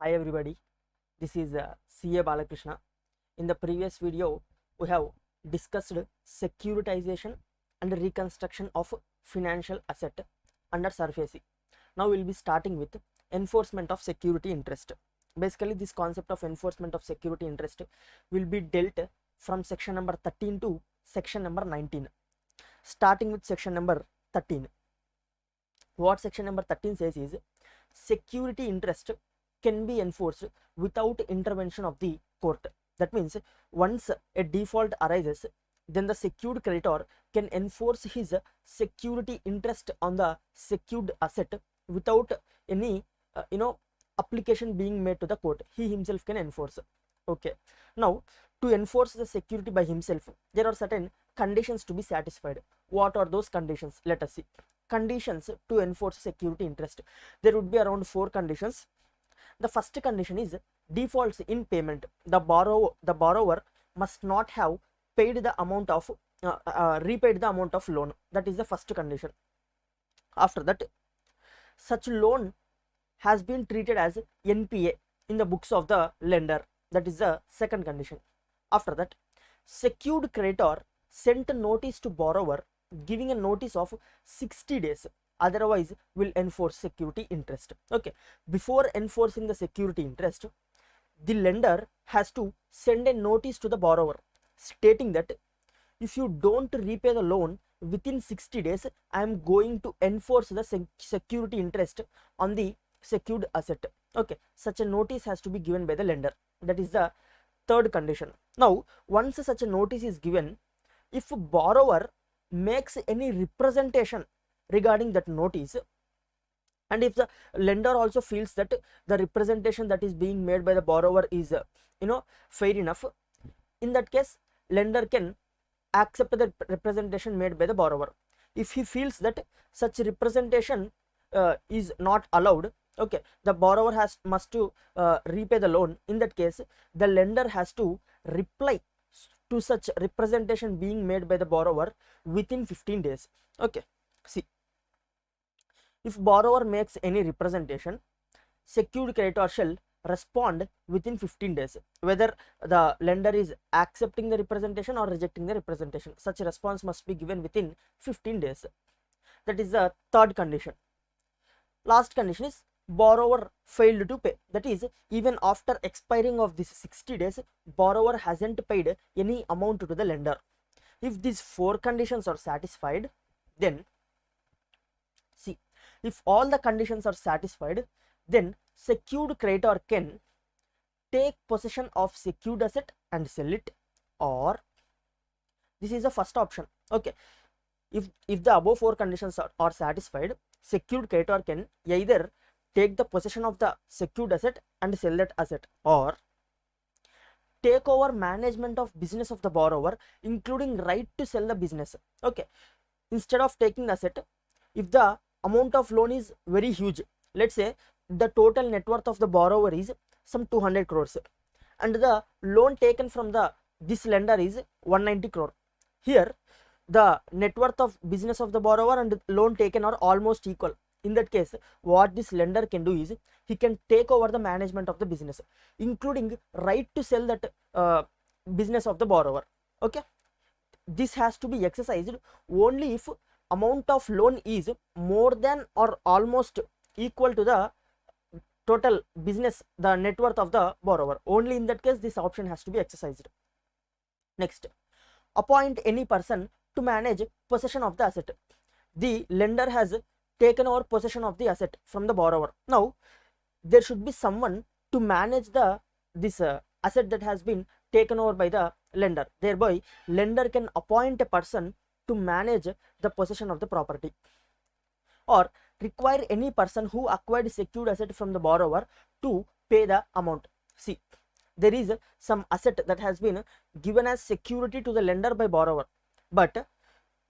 Hi everybody, this is CA Balakrishna. In the previous video, we have discussed securitization and reconstruction of financial asset under sarfaesi. Now we will be starting with enforcement of security interest. Basically, this concept of enforcement of security interest will be dealt from section number 13 to section number 19. Starting with section number 13. What section number 13 says is security interest can be enforced without intervention of the court. That means once a default arises, then the secured creditor can enforce his security interest on the secured asset without any application being made to the court. He himself can enforce. Okay, now to enforce the security by himself, there are certain conditions to be satisfied. What are those conditions? Let us see. Conditions to enforce security interest. There would be around 4 conditions. The first condition is defaults in payment. The borrower must not have paid the amount of repaid the amount of loan. That is the first condition. After that, such loan has been treated as NPA in the books of the lender. That is the second condition. After that, secured creditor sent notice to borrower giving a notice of 60 days, otherwise will enforce security interest. Okay, before enforcing the security interest, the lender has to send a notice to the borrower stating that if you don't repay the loan within 60 days, I am going to enforce the security interest on the secured asset. Okay, such a notice has to be given by the lender. That is the third condition. Now, once such a notice is given, if borrower makes any representation regarding that notice, and if the lender also feels that the representation that is being made by the borrower is fair enough, in that case lender can accept the representation made by the borrower. If he feels that such representation is not allowed, okay, the borrower must to repay the loan. In that case, the lender has to reply to such representation being made by the borrower within 15 days. Okay, see, if borrower makes any representation, secured creditor shall respond within 15 days, whether the lender is accepting the representation or rejecting the representation. Such a response must be given within 15 days. That is the third condition. Last condition is borrower failed to pay. That is, even after expiring of this 60 days, borrower hasn't paid any amount to the lender. If these 4 conditions are satisfied, then see, if all the conditions are satisfied, then secured creditor can take possession of secured asset and sell it, or this is the first option. Okay, if the above 4 conditions are satisfied, secured creditor can either take the possession of the secured asset and sell that asset, or take over management of business of the borrower, including right to sell the business. Okay, instead of taking the asset, if the amount of loan is very huge, let's say the total net worth of the borrower is some 200 crores and the loan taken from this lender is 190 crore. Here the net worth of business of the borrower and loan taken are almost equal. In that case, what this lender can do is he can take over the management of the business, including right to sell that business of the borrower. Okay, this has to be exercised only if amount of loan is more than or almost equal to the total business, the net worth of the borrower. Only in that case this option has to be exercised. Next, appoint any person to manage possession of the asset. The lender has taken over possession of the asset from the borrower. Now there should be someone to manage this asset that has been taken over by the lender. Thereby lender can appoint a person to manage the possession of the property, or require any person who acquired secured asset from the borrower to pay the amount. See, there is some asset that has been given as security to the lender by borrower, but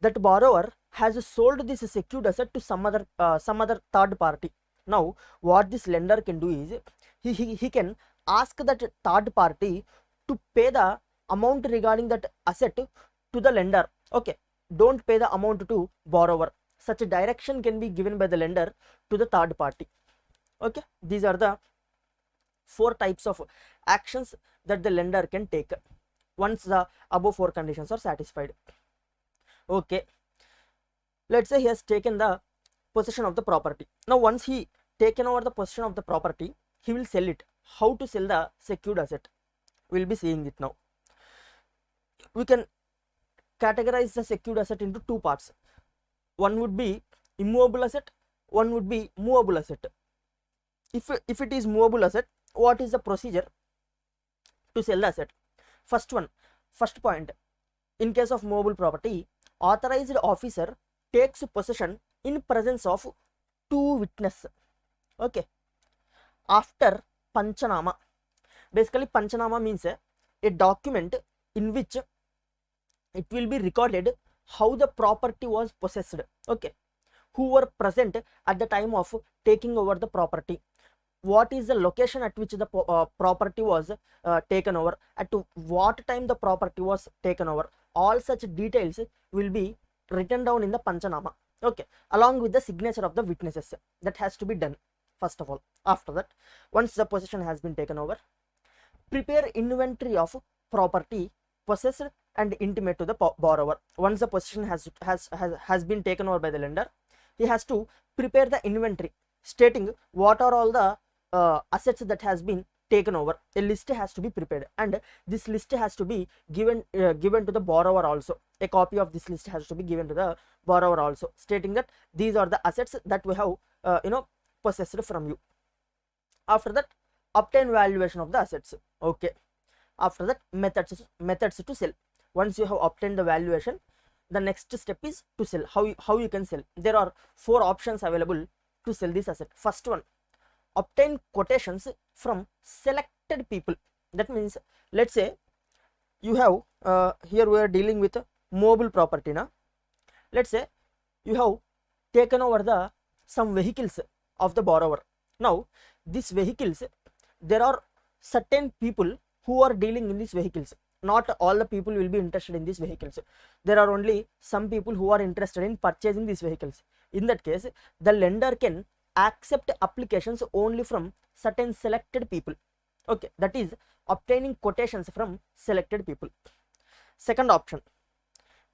that borrower has sold this secured asset to some other third party. Now what this lender can do is he can ask that third party to pay the amount regarding that asset to the lender. Okay, don't pay the amount to borrower. Such a direction can be given by the lender to the third party. Okay, these are the 4 types of actions that the lender can take once the above 4 conditions are satisfied. Okay, let's say he has taken the possession of the property. Now once he taken over the possession of the property, he will sell it. How to sell the secured asset? We will be seeing it now. We can categorize the secured asset into 2 parts. One would be immovable asset, one would be movable asset. If it is movable asset, what is the procedure to sell the asset? First point, in case of movable property, authorized officer takes possession in presence of 2 witnesses. Okay, after Panchanama. Basically Panchanama means a document in which it will be recorded how the property was possessed. Okay, who were present at the time of taking over the property, what is the location at which the property was taken over, at what time the property was taken over. All such details will be written down in the Panchanama. Okay, along with the signature of the witnesses. That has to be done first of all. After that, once the possession has been taken over, prepare inventory of property possessed and intimate to the borrower. Once the possession has been taken over by the lender, he has to prepare the inventory stating what are all the assets that has been taken over. A list has to be prepared, and this list has to be given to the borrower also. A copy of this list has to be given to the borrower also, stating that these are the assets that we have possessed from you. After that, obtain valuation of the assets. Okay, after that, methods to sell. Once you have obtained the valuation, the next step is to sell. How you can sell? There are 4 options available to sell this asset. First one, obtain quotations from selected people. That means, let's say you have here we are dealing with a mobile property now. Let's say you have taken over some vehicles of the borrower. Now these vehicles, there are certain people who are dealing in these vehicles. Not all the people will be interested in these vehicles. There are only some people who are interested in purchasing these vehicles. In that case, the lender can accept applications only from certain selected people. Okay, that is obtaining quotations from selected people. Second option,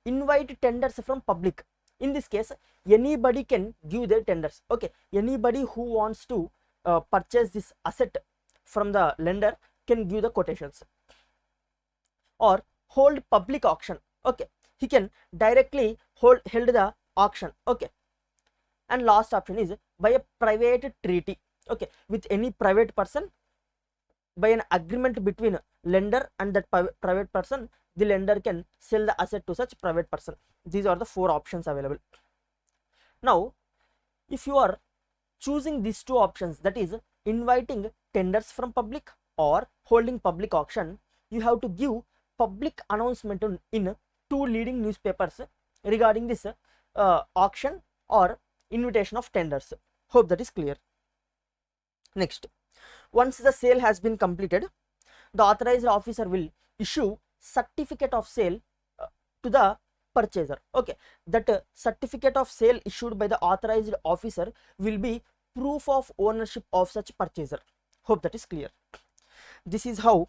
invite tenders from public. In this case, anybody can give their tenders. Okay, anybody who wants to purchase this asset from the lender can give the quotations. Or hold public auction. Okay, he can directly held the auction. Okay, and last option is by a private treaty. Okay, with any private person, by an agreement between lender and that private person, the lender can sell the asset to such private person. These are the 4 options available. Now if you are choosing these 2 options, that is inviting tenders from public or holding public auction, you have to give public announcement in 2 leading newspapers regarding this auction or invitation of tenders. Hope that is clear. Next, once the sale has been completed, the authorized officer will issue certificate of sale to the purchaser. Okay, that certificate of sale issued by the authorized officer will be proof of ownership of such purchaser. Hope that is clear. This is how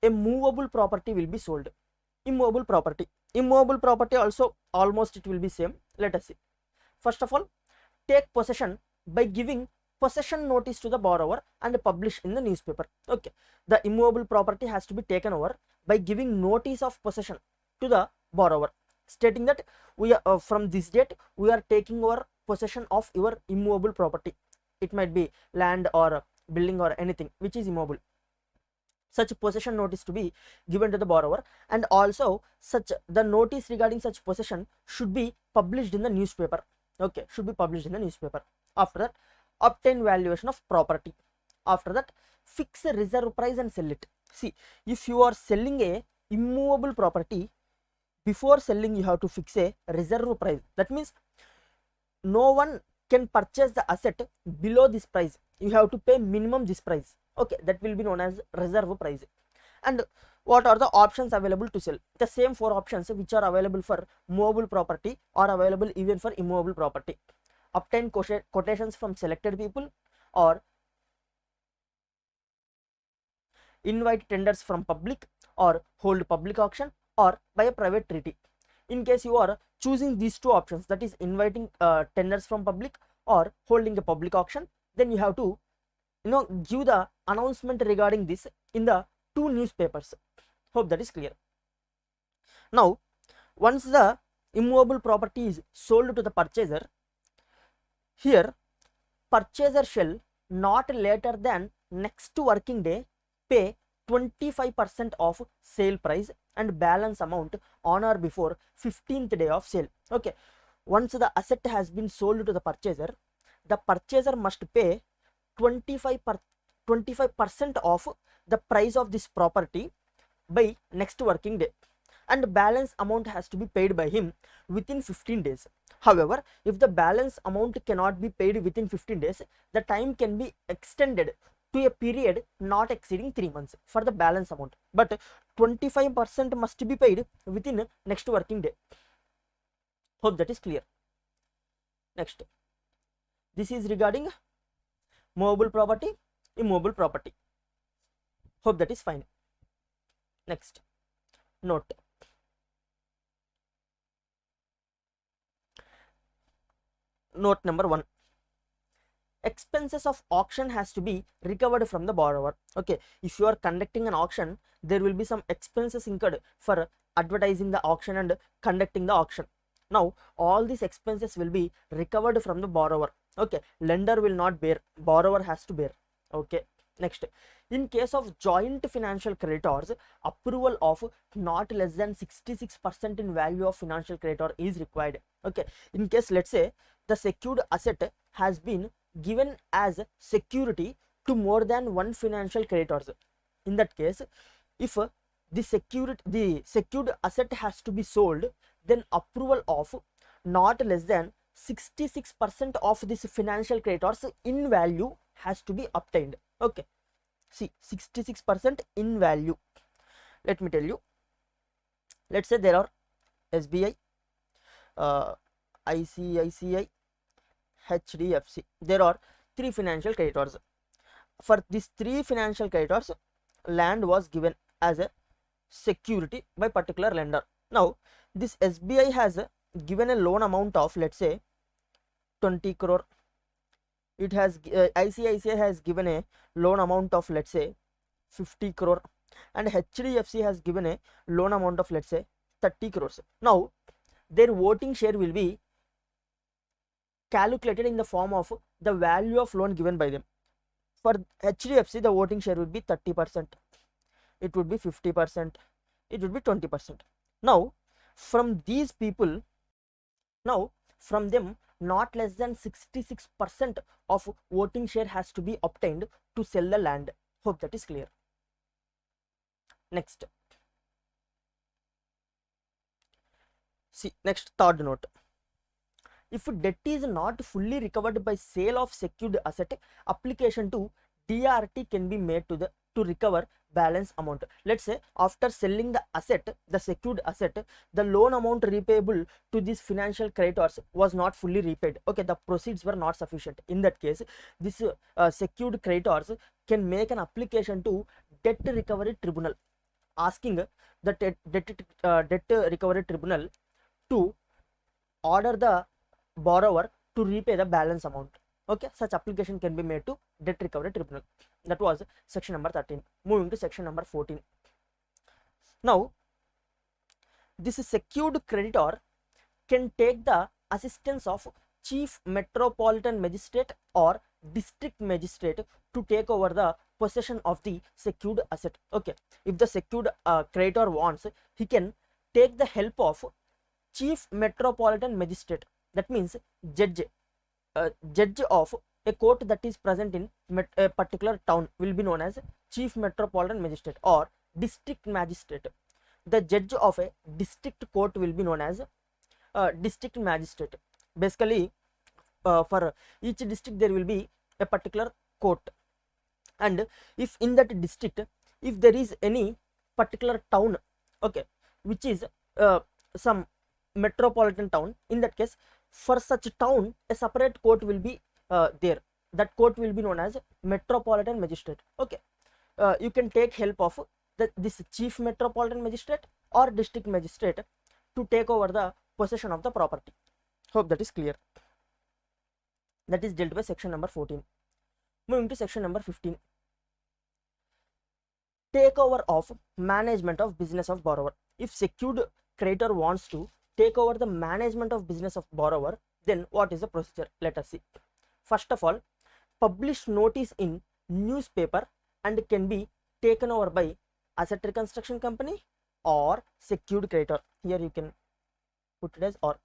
a movable property will be sold. Immovable property also almost it will be same. Let us see. First of all, take possession by giving possession notice to the borrower and publish in the newspaper. Okay, the immovable property has to be taken over by giving notice of possession to the borrower, stating that we are from this date we are taking over possession of your immovable property. It might be land or building or anything which is immobile. Such possession notice to be given to the borrower, and also the notice regarding such possession should be published in the newspaper. Okay, should be published in the newspaper. After that, obtain valuation of property. After that, fix a reserve price and sell it. See, if you are selling a immovable property, before selling you have to fix a reserve price. That means no one can purchase the asset below this price. You have to pay minimum this price. Okay, that will be known as reserve price. And what are the options available to sell? The same 4 options which are available for movable property are available even for immovable property. Obtain quotations from selected people, or invite tenders from public or hold public auction or by a private treaty. In case you are choosing these two options, that is inviting tenders from public or holding a public auction, then you have to give the announcement regarding this in the two newspapers. Hope that is clear. Now once the immovable property is sold to the purchaser, here purchaser shall not later than next working day pay 25% of sale price and balance amount on or before 15th day of sale. Okay, once the asset has been sold to the purchaser must pay 25% of the price of this property by next working day, and balance amount has to be paid by him within 15 days. However, if the balance amount cannot be paid within 15 days, the time can be extended to a period not exceeding 3 months for the balance amount, but 25% must be paid within next working day. Hope that is clear. Next, this is regarding movable property, immovable property. Hope that is fine. Next, note. Note number 1. Expenses of auction has to be recovered from the borrower. Okay, if you are conducting an auction, there will be some expenses incurred for advertising the auction and conducting the auction. Now all these expenses will be recovered from the borrower. Okay, lender will not bear, borrower has to bear. Okay, next, in case of joint financial creditors, approval of not less than 66% in value of financial creditor is required. Okay, in case let's say the secured asset has been given as security to more than one financial creditors, in that case, if the secured asset has to be sold, then approval of not less than 66% of this financial creditors in value has to be obtained. Okay, see, 66% in value. Let me tell you, let's say there are SBI, ICICI, HDFC. There are 3 financial creditors. For these 3 financial creditors, land was given as a security by particular lender. Now this SBI has given a loan amount of, let's say, 20 crore. It has ICICI has given a loan amount of, let's say, 50 crore, and HDFC has given a loan amount of, let's say, 30 crores. Now their voting share will be calculated in the form of the value of loan given by them. For HDFC, the voting share would be 30%, it would be 50%, it would be 20%. Now from these people, now from them, not less than 66% of voting share has to be obtained to sell the land. Hope that is clear. Next, see, next, third note. If debt is not fully recovered by sale of secured asset, application to DRT can be made to recover balance amount. Let's say after selling the asset, the secured asset, the loan amount repayable to these financial creditors was not fully repaid. Okay, the proceeds were not sufficient. In that case, this secured creditors can make an application to debt recovery tribunal, asking the debt recovery tribunal to order the borrower to repay the balance amount. Okay, such application can be made to debt recovery tribunal. That was section number 13. Moving to section number 14. Now this secured creditor can take the assistance of chief metropolitan magistrate or district magistrate to take over the possession of the secured asset. Okay, if the secured creditor wants, he can take the help of chief metropolitan magistrate, that means judge of a court that is present in a particular town will be known as chief metropolitan magistrate, or district magistrate. The judge of a district court will be known as district magistrate. Basically, for each district there will be a particular court, and if in that district, if there is any particular town, okay, which is some metropolitan town, in that case, for such town a separate court will be there. That court will be known as metropolitan magistrate. Okay, you can take help of this chief metropolitan magistrate or district magistrate to take over the possession of the property. Hope that is clear. That is dealt by section number 14. Moving to section number 15. Takeover of management of business of borrower. If secured creditor wants to take over the management of business of borrower, then what is the procedure? Let us see. First of all, publish notice in newspaper and can be taken over by asset reconstruction company or secured creditor. Here you can put it as or.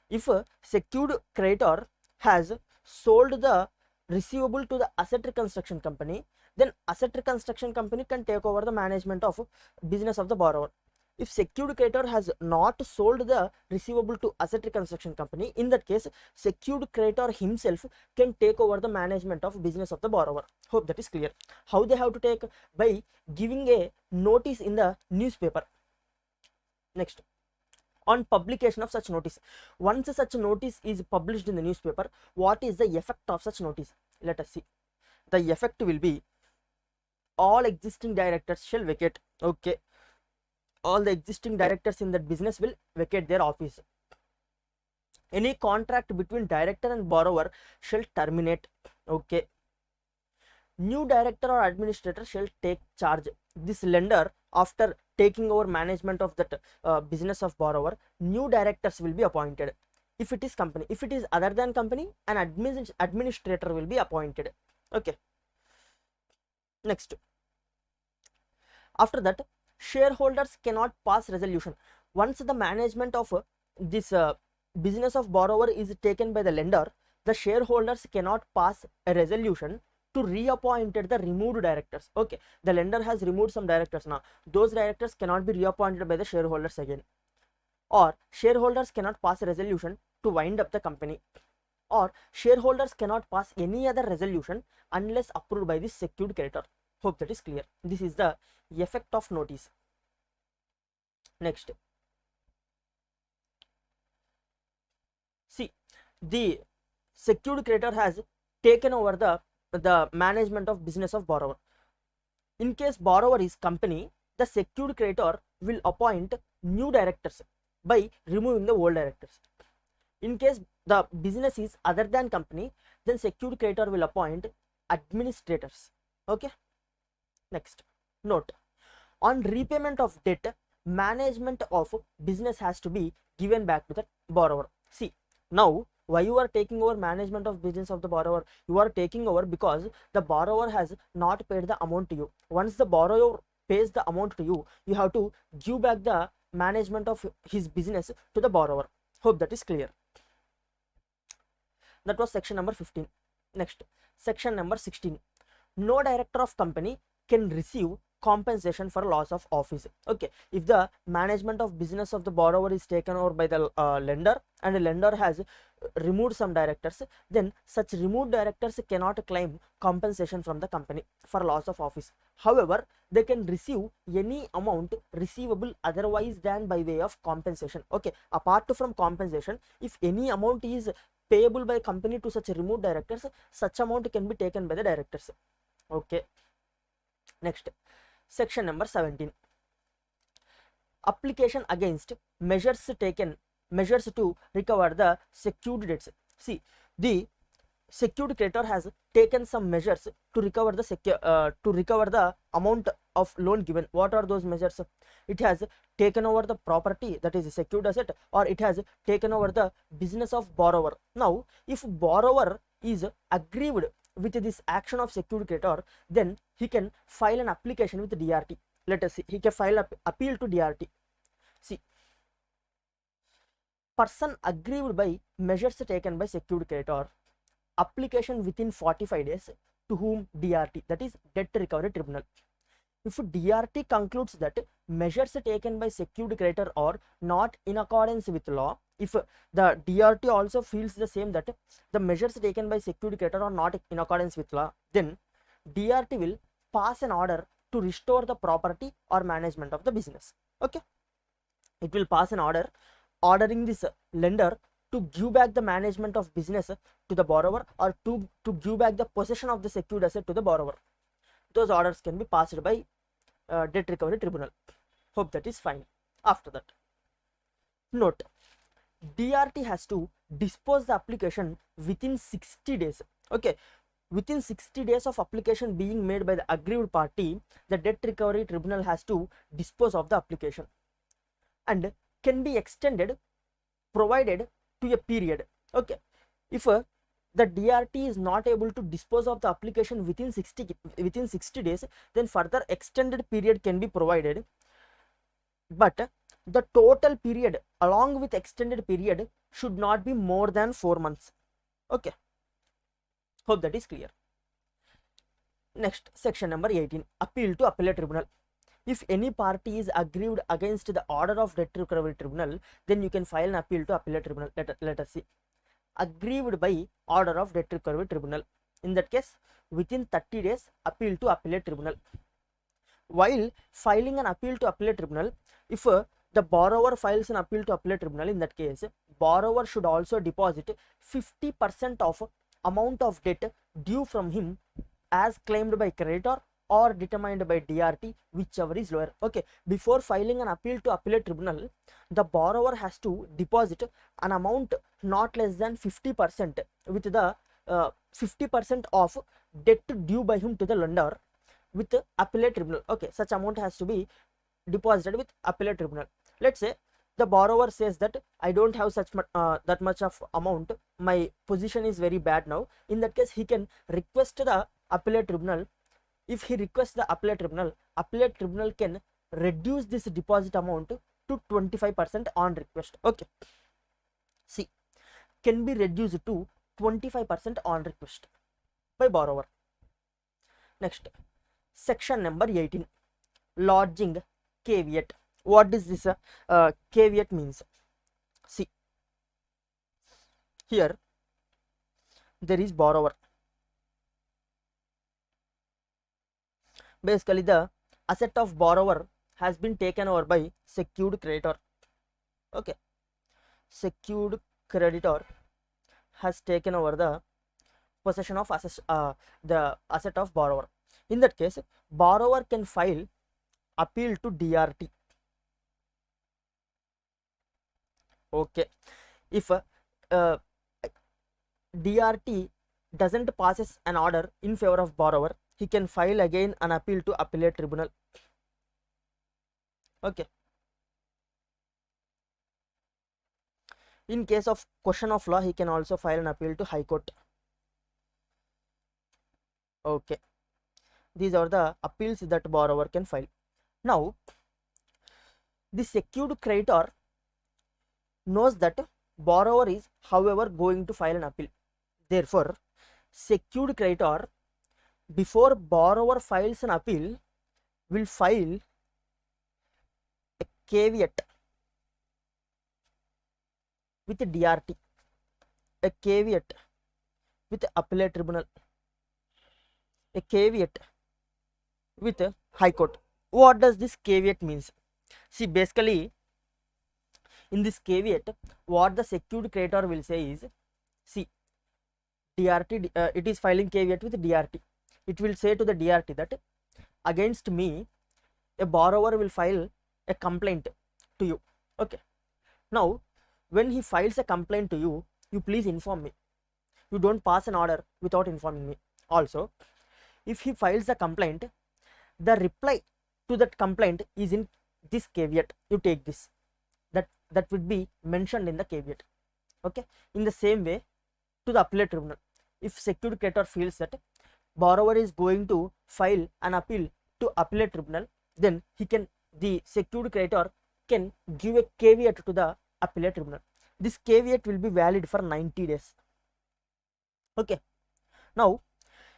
If a secured creditor has sold the receivable to the asset reconstruction company, then asset reconstruction company can take over the management of business of the borrower. If secured creditor has not sold the receivable to asset reconstruction company, in that case secured creditor himself can take over the management of business of the borrower. Hope that is clear. How they have to take? By giving a notice in the newspaper. Next, on publication of such notice. Once such notice is published in the newspaper, what is the effect of such notice? Let us see. The effect will be all existing directors shall vacate. Okay, all the existing directors in that business will vacate their office. Any contract between director and borrower shall terminate. Okay, new director or administrator shall take charge. This lender, after taking over management of that business of borrower, new directors will be appointed. If it is company, if it is other than company, an administrator will be appointed. Okay, next, after that, shareholders cannot pass resolution. Once the management of this business of borrower is taken by the lender, the shareholders cannot pass a resolution to reappoint the removed directors. Okay, the lender has removed some directors now. Those directors cannot be reappointed by the shareholders again. Or shareholders cannot pass a resolution to wind up the company. Or shareholders cannot pass any other resolution unless approved by the secured creditor. Hope that is clear. This is the effect of notice. Next, see, the secured creditor has taken over the management of business of borrower. In case borrower is company, the secured creditor will appoint new directors by removing the old directors. In case the business is other than company, then secured creditor will appoint administrators. Okay, next, note, on repayment of debt, management of business has to be given back to the borrower. See, now why you are taking over management of business of the borrower? You are taking over because the borrower has not paid the amount to you. Once the borrower pays the amount to you, you have to give back the management of his business to the borrower. Hope that is clear. That was section number 15. Next, section number 16. No director of company can receive compensation for loss of office. Okay, if the management of business of the borrower is taken over by the lender, and the lender has removed some directors, then such removed directors cannot claim compensation from the company for loss of office. However, they can receive any amount receivable otherwise than by way of compensation. Okay, apart from compensation, if any amount is payable by company to such removed directors, such amount can be taken by the directors. Okay, next, section number 17. Application against measures to recover the secured debts. See, the secured creditor has taken some measures to recover the amount of loan given. What are those measures? It has taken over the property, that is a secured asset, or it has taken over the business of borrower. Now, if borrower is aggrieved with this action of secured creditor, then he can file an application with DRT. Let us see, he can file appeal to DRT. See, person aggrieved by measures taken by secured creditor, application within 45 days to whom? DRT, that is Debt Recovery Tribunal. If DRT concludes that measures taken by secured creditor are not in accordance with law, if the DRT also feels the same, that the measures taken by secured creditor are not in accordance with law, then DRT will pass an order to restore the property or management of the business. Okay, it will pass an order ordering this lender to give back the management of business to the borrower, or to give back the possession of the secured asset to the borrower. those orders can be passed by debt recovery tribunal. Hope that is fine. After that, note, DRT has to dispose the application within 60 days. Okay, within 60 days of application being made by the aggrieved party, the debt recovery tribunal has to dispose of the application and can be extended provided to a period. Okay, if the DRT is not able to dispose of the application within 60 days, then further extended period can be provided, but the total period along with extended period should not be more than 4 months. Okay, hope that is clear. Next, section number 18, appeal to appellate tribunal. If any party is aggrieved against the order of debt recovery tribunal, then you can file an appeal to appellate tribunal. Let us see. Aggrieved by order of debt recovery tribunal. In that case, within 30 days, appeal to appellate tribunal. While filing an appeal to appellate tribunal, if the borrower files an appeal to appellate tribunal, in that case, borrower should also deposit 50% of amount of debt due from him as claimed by creditor or determined by DRT, whichever is lower. Okay, before filing an appeal to appellate tribunal, the borrower has to deposit an amount not less than 50% with the 50% of debt due by him to the lender with the appellate tribunal. Okay, such amount has to be deposited with appellate tribunal. Let's say the borrower says that I don't have such that much of amount, my position is very bad now. In that case, he can request the appellate tribunal. If he requests the appellate tribunal can reduce this deposit amount to 25% on request. Okay, see, can be reduced to 25% on request by borrower. Next, section number 18, lodging caveat. What is this caveat means? See, here there is borrower. Basically, the asset of borrower has been taken over by secured creditor. Okay, secured creditor has taken over the possession of the asset of borrower. In that case, borrower can file appeal to DRT. Okay, if DRT doesn't passes an order in favor of borrower, he can file again an appeal to appellate tribunal. Okay, in case of question of law, he can also file an appeal to High Court. Okay, these are the appeals that borrower can file. Now, the secured creditor knows that borrower is, however, going to file an appeal. Therefore, secured creditor, before borrower files an appeal, will file a caveat with DRT, a caveat with appellate tribunal, a caveat with High Court. What does this caveat means? See, basically, in this caveat, what the secured creditor will say is, see, DRT, it is filing caveat with DRT. It will say to the DRT that against me, a borrower will file a complaint to you. Okay, now when he files a complaint to you, you please inform me. You don't pass an order without informing me. Also, if he files a complaint, the reply to that complaint is in this caveat. You take this, that would be mentioned in the caveat. Okay, in the same way to the appellate tribunal, if secured creditor feels that borrower is going to file an appeal to appellate tribunal, then the secured creditor can give a caveat to the appellate tribunal. This caveat will be valid for 90 days. Okay, now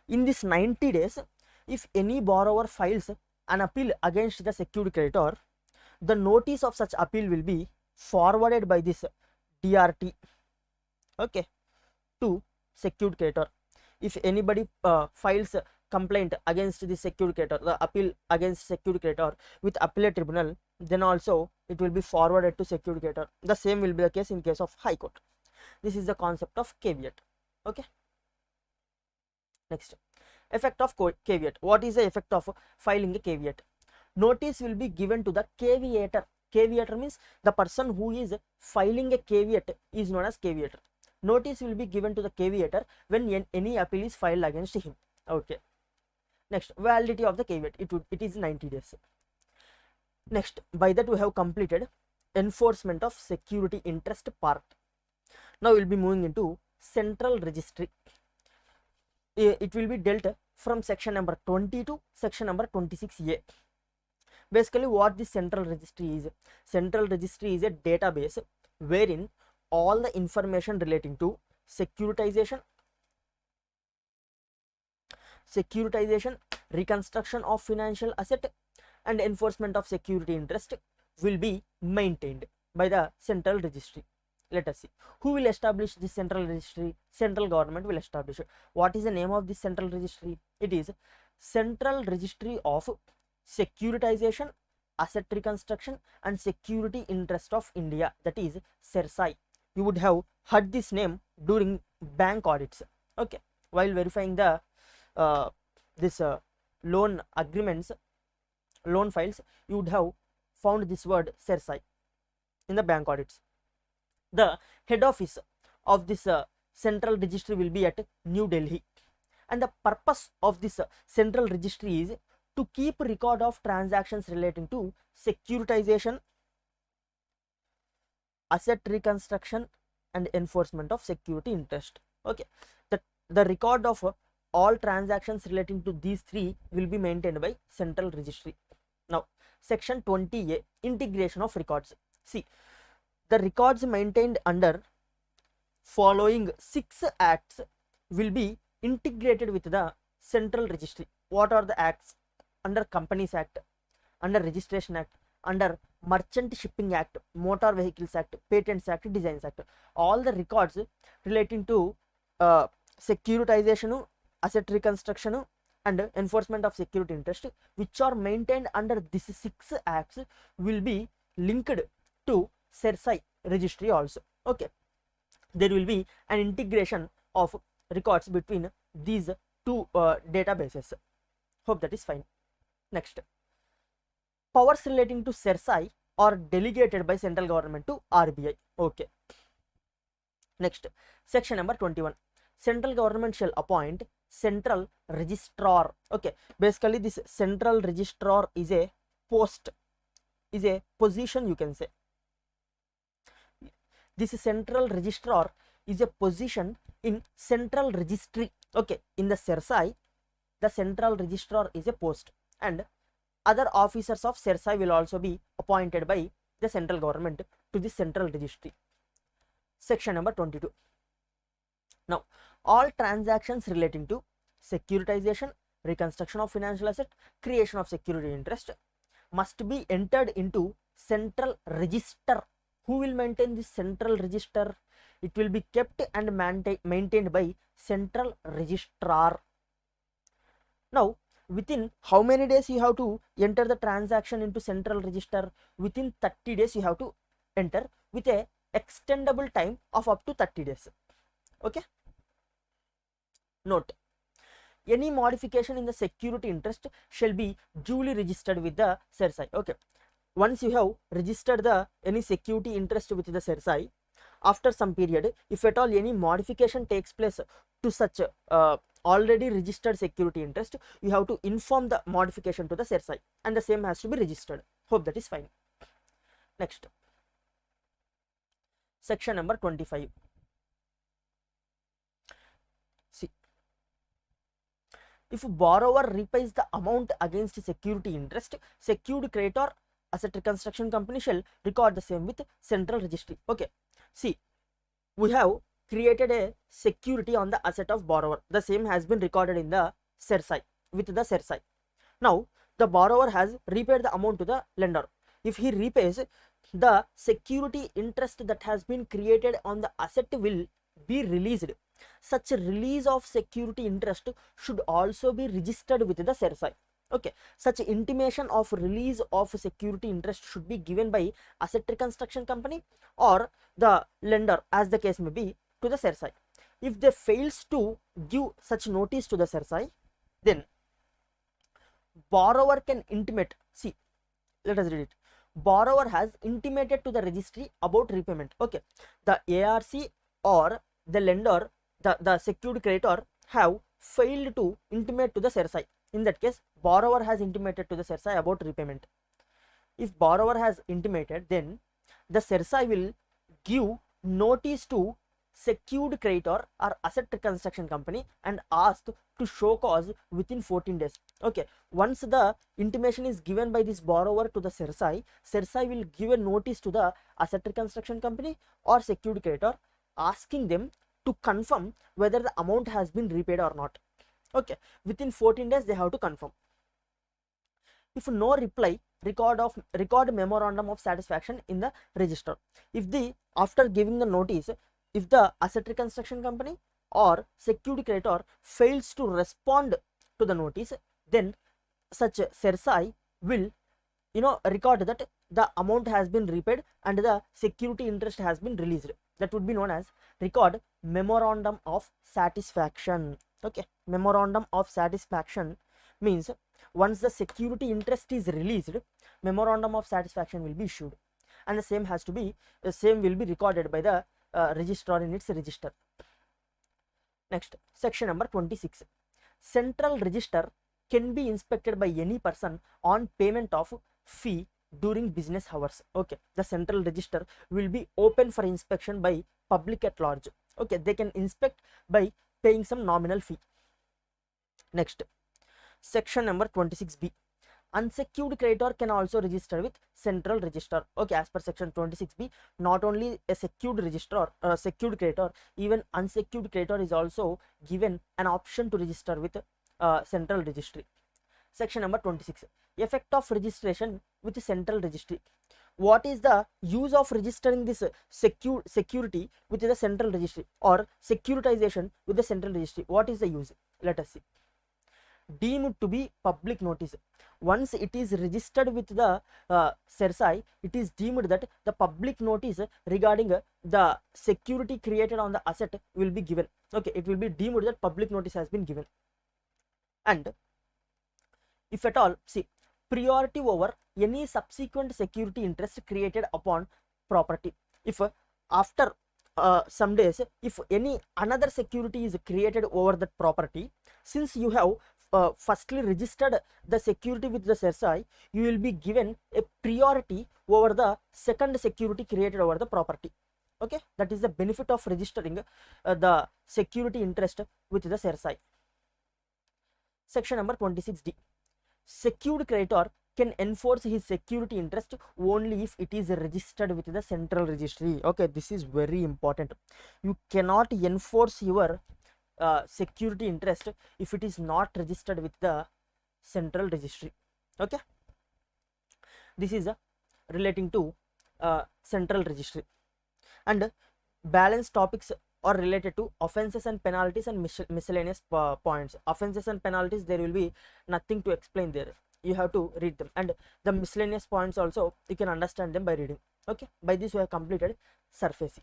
in this 90 days, if any borrower files an appeal against the secured creditor, the notice of such appeal will be forwarded by this DRT, okay, to secured creditor. If anybody files a complaint against the secured creditor, the appeal against secured creditor with appellate tribunal, then also it will be forwarded to secured creditor. The same will be the case in case of High Court. This is the concept of caveat. Okay, next, Effect of caveat. What is the effect of filing a caveat? Notice will be given to the caveator. Caveator means the person who is filing a caveat is known as caveator. Notice will be given to the caveator when any appeal is filed against him. Okay. Next, validity of the caveat. It is 90 days. Next, by that we have completed enforcement of security interest part. Now we'll be moving into central registry. It will be dealt from section number 20 to section number 26A. Basically, what this central registry is? Central registry is a database wherein all the information relating to securitization, reconstruction of financial asset, and enforcement of security interest will be maintained by the central registry. Let us see. Who will establish this central registry? Central government will establish it. What is the name of this central registry? It is Central Registry of Securitization, Asset Reconstruction and Security Interest of India, that is CERSAI. You would have heard this name during bank audits. Okay, while verifying the loan agreements, loan files, you would have found this word CERSAI in the bank audits. The head office of this central registry will be at New Delhi, and the purpose of this central registry is to keep record of transactions relating to securitization, asset reconstruction and enforcement of security interest. Okay, the record of all transactions relating to these three will be maintained by central registry. Now, section 20A, integration of records. See, the records maintained under following 6 acts will be integrated with the central registry. What are the acts? Under Companies Act, under Registration Act, under Merchant Shipping Act, Motor Vehicles Act, Patents Act, Designs Act. All the records relating to securitization, asset reconstruction and enforcement of security interest, which are maintained under these 6 acts, will be linked to CERSAI registry also. Okay, there will be an integration of records between these two databases. Hope that is fine. Next, powers relating to CERSAI are delegated by central government to RBI. Okay. Next, section number 21. Central government shall appoint central registrar. Okay, basically this central registrar is a post, is a position, you can say. This central registrar is a position in central registry. Okay, in the CERSAI, the central registrar is a post, and other officers of CERSAI will also be appointed by the central government to the central registry. Section number 22. Now, all transactions relating to securitization, reconstruction of financial asset, creation of security interest must be entered into central register. Who will maintain this central register? It will be kept and maintained by central registrar. Now, within how many days you have to enter the transaction into central register? Within 30 days you have to enter, with a extendable time of up to 30 days. Okay. Note, any modification in the security interest shall be duly registered with the CERSAI. Okay, once you have registered the any security interest with the CERSAI, after some period, if at all any modification takes place to such already registered security interest, you have to inform the modification to the CERSAI, and the same has to be registered. Hope that is fine. Next, section number 25. See, if borrower repays the amount against security interest, secured creditor, asset reconstruction company shall record the same with central registry. Okay, see, we have created a security on the asset of borrower. The same has been recorded in the CERSAI, with the CERSAI. Now, the borrower has repaid the amount to the lender. If he repays, the security interest that has been created on the asset will be released. Such a release of security interest should also be registered with the CERSAI. Okay, such intimation of release of security interest should be given by asset reconstruction company or the lender, as the case may be, to the CERSAI. If they fails to give such notice to the CERSAI, then borrower can intimate, see, let us read it. Borrower has intimated to the registry about repayment. Okay, the ARC or the lender, the secured creditor have failed to intimate to the sarfaesi. In that case, borrower has intimated to the sarfaesi about repayment. If borrower has intimated, then the sarfaesi will give notice to secured creditor or asset reconstruction company and ask to show cause within 14 days. Okay, once the intimation is given by this borrower to the sarfaesi will give a notice to the asset reconstruction company or secured creditor, asking them to confirm whether the amount has been repaid or not. Okay, within 14 days they have to confirm. If no reply, record memorandum of satisfaction in the register. If the, after giving the notice, if the asset reconstruction company or secured creditor fails to respond to the notice, then such sarfaesi will record that the amount has been repaid and the security interest has been released. That would be known as record memorandum of satisfaction. Okay, memorandum of satisfaction means once the security interest is released, memorandum of satisfaction will be issued, and the same will be recorded by the registrar in its register. Next, section number 26. Central register can be inspected by any person on payment of fee during business hours. Okay, the central register will be open for inspection by public at large. Okay, they can inspect by paying some nominal fee. Next, section number 26b. Unsecured creditor can also register with central register. Okay, as per section 26b, not only a secured registrar, secured creditor, even unsecured creditor is also given an option to register with central registry. Section number 26. Effect of registration with central registry. What is the use of registering this security with the central registry or securitization with the central registry? What is the use? Let us see. Deemed to be public notice. Once it is registered with the sarfaesi, it is deemed that the public notice regarding the security created on the asset will be given. Okay, it will be deemed that public notice has been given. And if at all, see, priority over any subsequent security interest created upon property. If after some days, if any another security is created over that property, since you have firstly registered the security with the sarfaesi, you will be given a priority over the second security created over the property. Okay, that is the benefit of registering the security interest with the sarfaesi. Section number 26d. Secured creditor can enforce his security interest only if it is registered with the central registry. Okay, this is very important. You cannot enforce your security interest if it is not registered with the central registry. Okay, this is relating to central registry. And balance topics are related to offenses and penalties and miscellaneous points. Offenses and penalties, there will be nothing to explain there, you have to read them, and the miscellaneous points also you can understand them by reading. Okay, by this we have completed sarfaesi.